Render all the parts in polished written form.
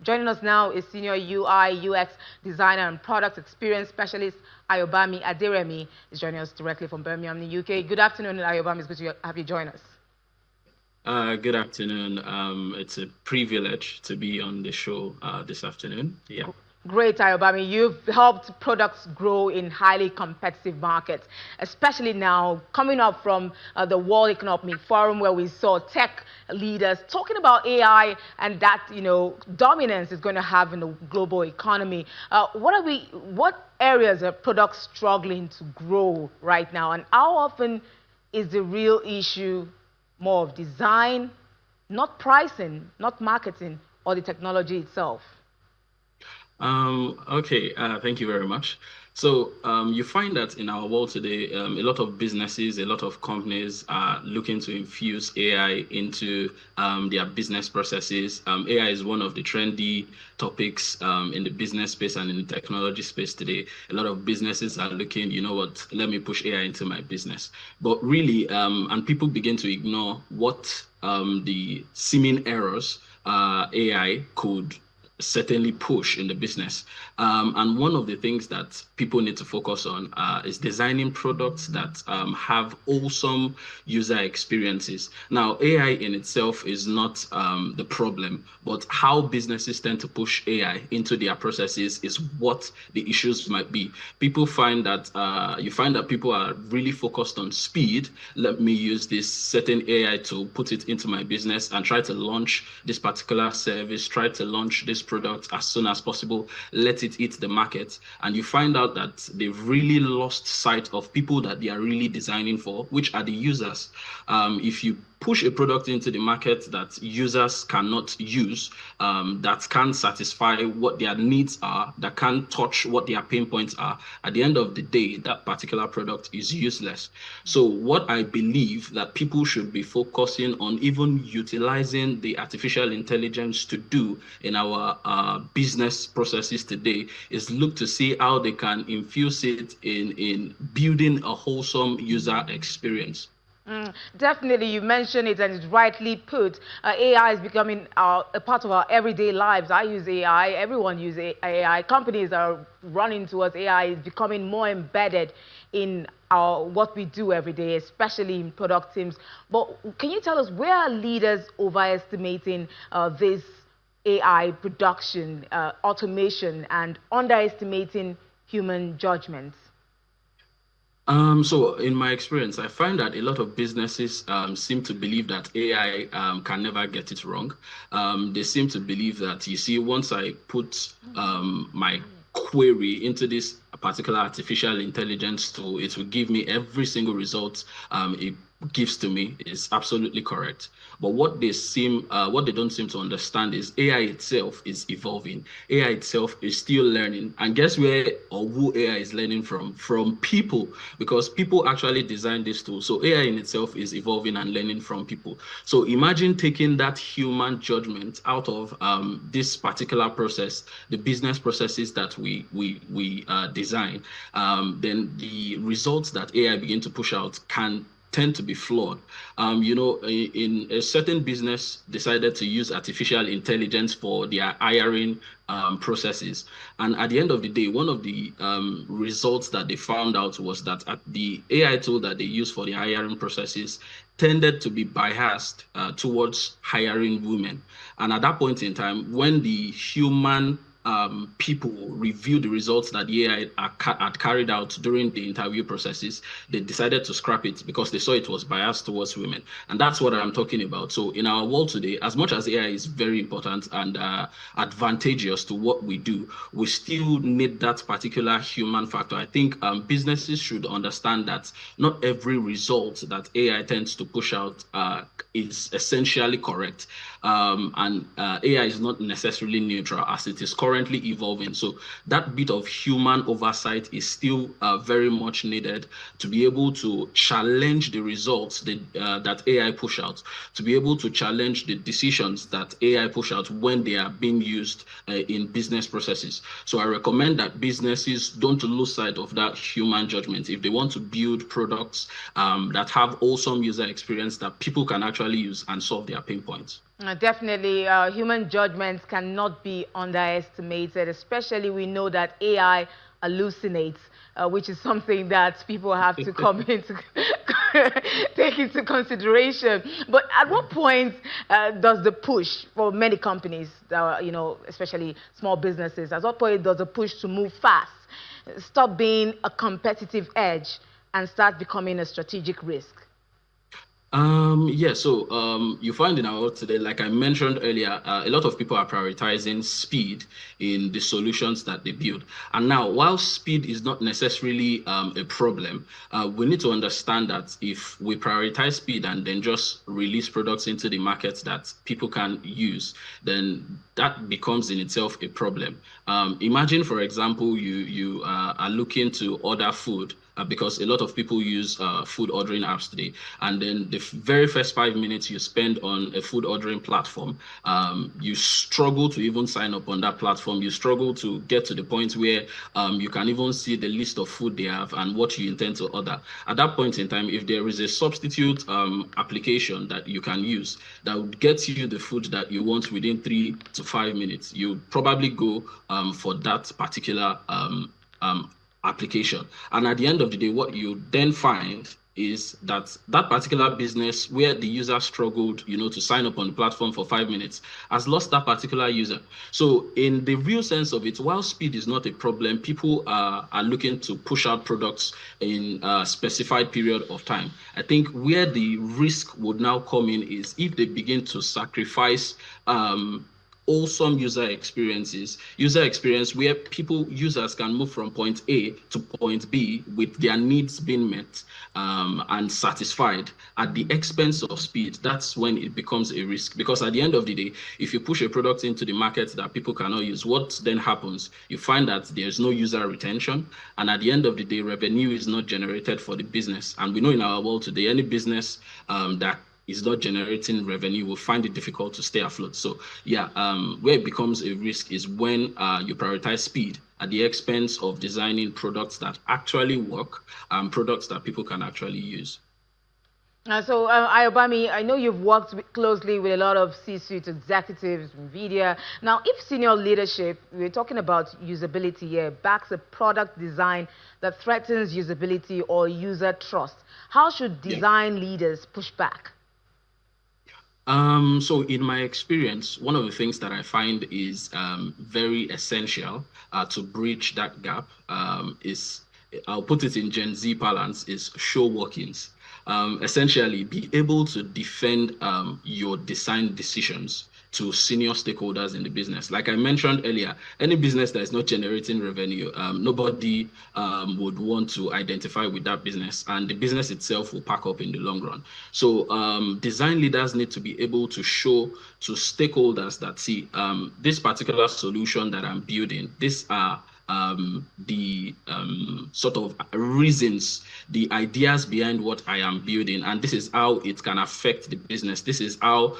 Joining us now is senior UI, UX designer and product experience specialist Ayobami Aderemi is joining us directly from Birmingham, the UK. Good afternoon, Ayobami. It's good to have you join us. Good afternoon. It's a privilege to be on the show this afternoon. Yeah. Great, Ayobami. You've helped products grow in highly competitive markets, especially now coming up from the World Economic Forum, where we saw tech leaders talking about AI and that dominance is going to have in the global economy. What areas are products struggling to grow right now, and how often is the real issue more of design, not pricing, not marketing, or the technology itself? Okay, thank you very much. So you find that in our world today, a lot of businesses, a lot of companies are looking to infuse AI into their business processes. AI is one of the trendy topics in the business space and in the technology space today. A lot of businesses are looking, you know what, let me push AI into my business. But really, and people begin to ignore what the seeming errors AI could certainly push in the business. And one of the things that people need to focus on is designing products that have awesome user experiences. Now, AI in itself is not the problem, but how businesses tend to push AI into their processes is what the issues might be. People find that you find that people are really focused on speed. Let me use this certain AI to put it into my business and try to launch this particular service, try to launch this product as soon as possible, let it hit the market. And you find out that they've really lost sight of people that they are really designing for, which are the users. If you push a product into the market that users cannot use, that can't satisfy what their needs are, that can't touch what their pain points are, at the end of the day, that particular product is useless. So what I believe that people should be focusing on, even utilizing the artificial intelligence to do in our business processes today, is look to see how they can infuse it in building a wholesome user experience. Definitely, you mentioned it and it's rightly put. AI is becoming a part of our everyday lives. I use AI, everyone uses AI. Companies are running towards AI. It's becoming more embedded in what we do every day, especially in product teams. But can you tell us, where are leaders overestimating this AI production, automation, and underestimating human judgment? So in my experience, I find that a lot of businesses seem to believe that AI can never get it wrong. They seem to believe that, you see, once I put my query into this particular artificial intelligence tool, it will give me every single result it gives to me is absolutely correct. But what they don't seem to understand is AI itself is evolving. AI itself is still learning. And guess where or who AI is learning from? From people, because people actually designed this tool. So AI in itself is evolving and learning from people. So imagine taking that human judgment out of this particular process, the business processes that we design. Then the results that AI begin to push out can tend to be flawed. In a certain business decided to use artificial intelligence for their hiring processes. And at the end of the day, one of the results that they found out was that the AI tool that they use for the hiring processes tended to be biased towards hiring women. And at that point in time, when the human people review the results that the AI had carried out during the interview processes, they decided to scrap it because they saw it was biased towards women. And that's what I'm talking about. So in our world today, as much as AI is very important and advantageous to what we do, we still need that particular human factor. I think businesses should understand that not every result that AI tends to push out is essentially correct. And AI is not necessarily neutral, as it is currently evolving. So that bit of human oversight is still very much needed to be able to challenge the results that AI push out, to be able to challenge the decisions that AI push out when they are being used in business processes. So I recommend that businesses don't lose sight of that human judgment if they want to build products that have awesome user experience that people can actually use and solve their pain points. Definitely, human judgments cannot be underestimated, especially we know that AI hallucinates, which is something that people have to come into take into consideration. But at what point does the push for many companies, especially small businesses, at what point does the push to move fast stop being a competitive edge and start becoming a strategic risk? Yeah, so you find in our world today, like I mentioned earlier, a lot of people are prioritizing speed in the solutions that they build. And now, while speed is not necessarily a problem, we need to understand that if we prioritize speed and then just release products into the market that people can use, then that becomes in itself a problem. Imagine, for example, you are looking to order food because a lot of people use food ordering apps today. And then the very first 5 minutes you spend on a food ordering platform, you struggle to even sign up on that platform. You struggle to get to the point where you can even see the list of food they have and what you intend to order. At that point in time, if there is a substitute application that you can use that would get you the food that you want within 3 to 5 minutes, you probably go for that particular application. And at the end of the day, what you then find is that that particular business where the user struggled, to sign up on the platform for 5 minutes has lost that particular user. So in the real sense of it, while speed is not a problem, people are looking to push out products in a specified period of time. I think where the risk would now come in is if they begin to sacrifice awesome user experience where users can move from point A to point B with their needs being met and satisfied at the expense of speed. That's when it becomes a risk, because at the end of the day, if you push a product into the market that people cannot use, what then happens? You find that there's no user retention, and at the end of the day, revenue is not generated for the business. And we know in our world today, any business that is not generating revenue will find it difficult to stay afloat. So yeah, where it becomes a risk is when you prioritize speed at the expense of designing products that actually work, products that people can actually use. Ayobami, I know you've worked closely with a lot of C-suite executives, media. Now, if senior leadership, we're talking about usability here, backs a product design that threatens usability or user trust, how should design leaders push back? So in my experience, one of the things that I find is very essential to bridge that gap is, I'll put it in Gen Z parlance, is show workings. Essentially, be able to defend your design decisions to senior stakeholders in the business. Like I mentioned earlier, any business that is not generating revenue, nobody would want to identify with that business, and the business itself will pack up in the long run. So design leaders need to be able to show to stakeholders that, see, this particular solution that I'm building, these are the sort of reasons, the ideas behind what I am building, and this is how it can affect the business. This is how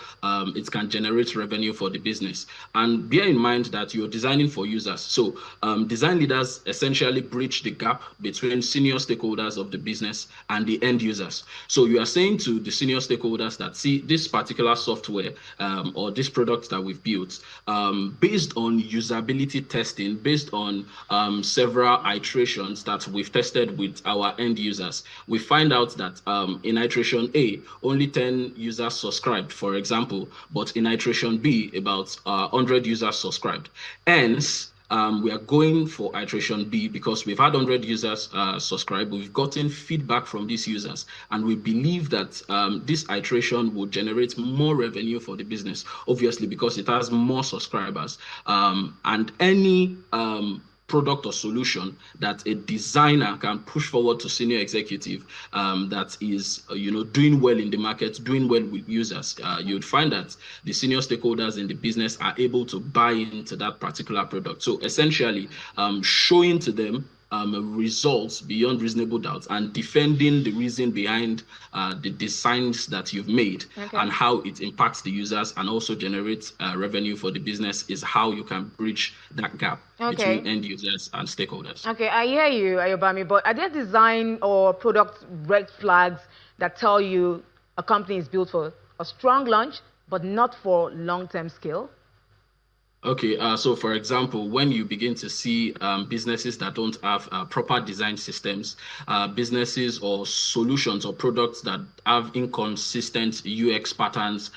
it can generate revenue for the business. And bear in mind that you're designing for users. So design leaders essentially bridge the gap between senior stakeholders of the business and the end users. So you are saying to the senior stakeholders that, see, this particular software or this product that we've built, based on usability testing, based on several iterations that we've tested with our end users, we find out that in iteration A, only 10 users subscribed, for example, but in iteration B, about 100 users subscribed. Hence, we are going for iteration B because we've had 100 users subscribe. We've gotten feedback from these users, and we believe that this iteration will generate more revenue for the business, obviously, because it has more subscribers. And any product or solution that a designer can push forward to senior executive that is doing well in the market, doing well with users, you would find that the senior stakeholders in the business are able to buy into that particular product. So essentially showing to them results beyond reasonable doubt and defending the reason behind the designs that you've made, and how it impacts the users and also generates revenue for the business is how you can bridge that gap between end users and stakeholders. Okay, I hear you, Ayobami, but are there design or product red flags that tell you a company is built for a strong launch, but not for long-term scale? Okay, so for example, when you begin to see businesses that don't have proper design systems, businesses or solutions or products that have inconsistent UX patterns,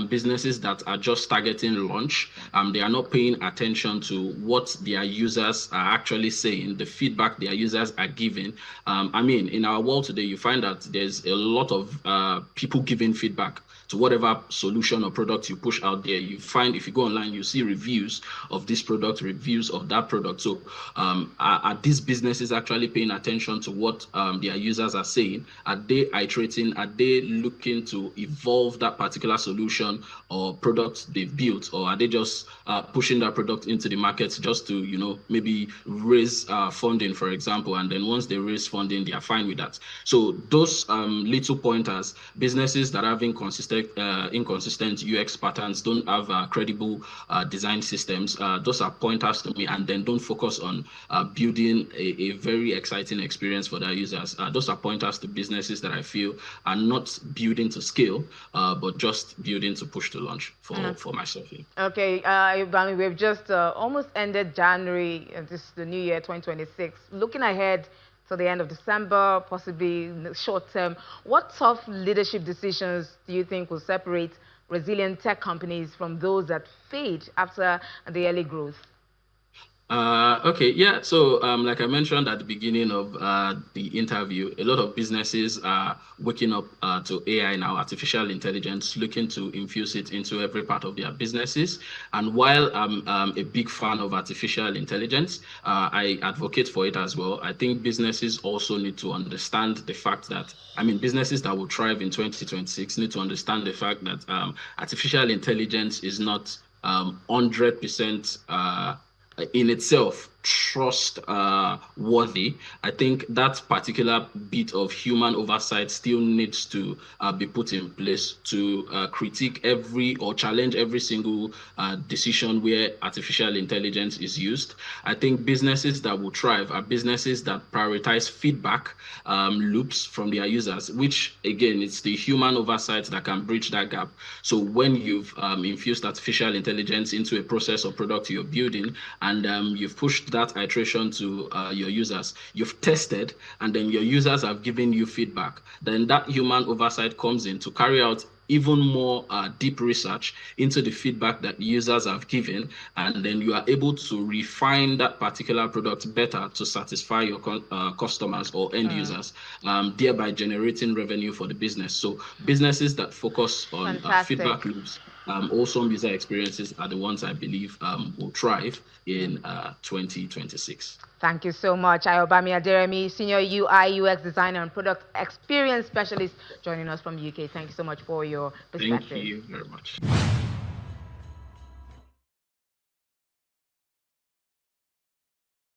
businesses that are just targeting launch, they are not paying attention to what their users are actually saying, the feedback their users are giving. I mean, in our world today, you find that there's a lot of people giving feedback to whatever solution or product you push out there. You find, if you go online, you see reviews of this product, reviews of that product. So are these businesses actually paying attention to what their users are saying? Are they iterating? Are they looking to evolve that particular solution or product they've built? Or are they just pushing that product into the market just to, maybe raise funding, for example, and then once they raise funding, they are fine with that. So those little pointers, businesses that have inconsistent UX patterns, don't have credible design systems, those are pointers to me, and then don't focus on building a very exciting experience for their users. Those are pointers to businesses that I feel are not building to scale, but just building to push to launch for myself. Okay, Ayobami, we've just almost ended January, this is the new year 2026. Looking ahead to the end of December, possibly in the short term, what tough leadership decisions do you think will separate resilient tech companies from those that fade after the early growth? Okay, yeah. So, like I mentioned at the beginning of the interview, a lot of businesses are waking up to AI now, artificial intelligence, looking to infuse it into every part of their businesses. And while I'm a big fan of artificial intelligence, I advocate for it as well. I think businesses also need to understand the fact that, businesses that will thrive in 2026 need to understand the fact that artificial intelligence is not 100% in itself trust worthy. I think that particular bit of human oversight still needs to be put in place to critique every or challenge every single decision where artificial intelligence is used. I think businesses that will thrive are businesses that prioritize feedback loops from their users, which again, it's the human oversight that can bridge that gap. So when you've infused artificial intelligence into a process or product you're building, and you've pushed that iteration to your users, you've tested, and then your users have given you feedback, then that human oversight comes in to carry out even more deep research into the feedback that users have given, and then you are able to refine that particular product better to satisfy your customers or end users, thereby generating revenue for the business. So businesses that focus on feedback loops, also user experiences, are the ones I believe will thrive in 2026. Thank you so much, Ayobami Aderemi, Senior UI UX Designer and Product Experience Specialist, joining us from UK. Thank you so much for your perspective. Thank you very much.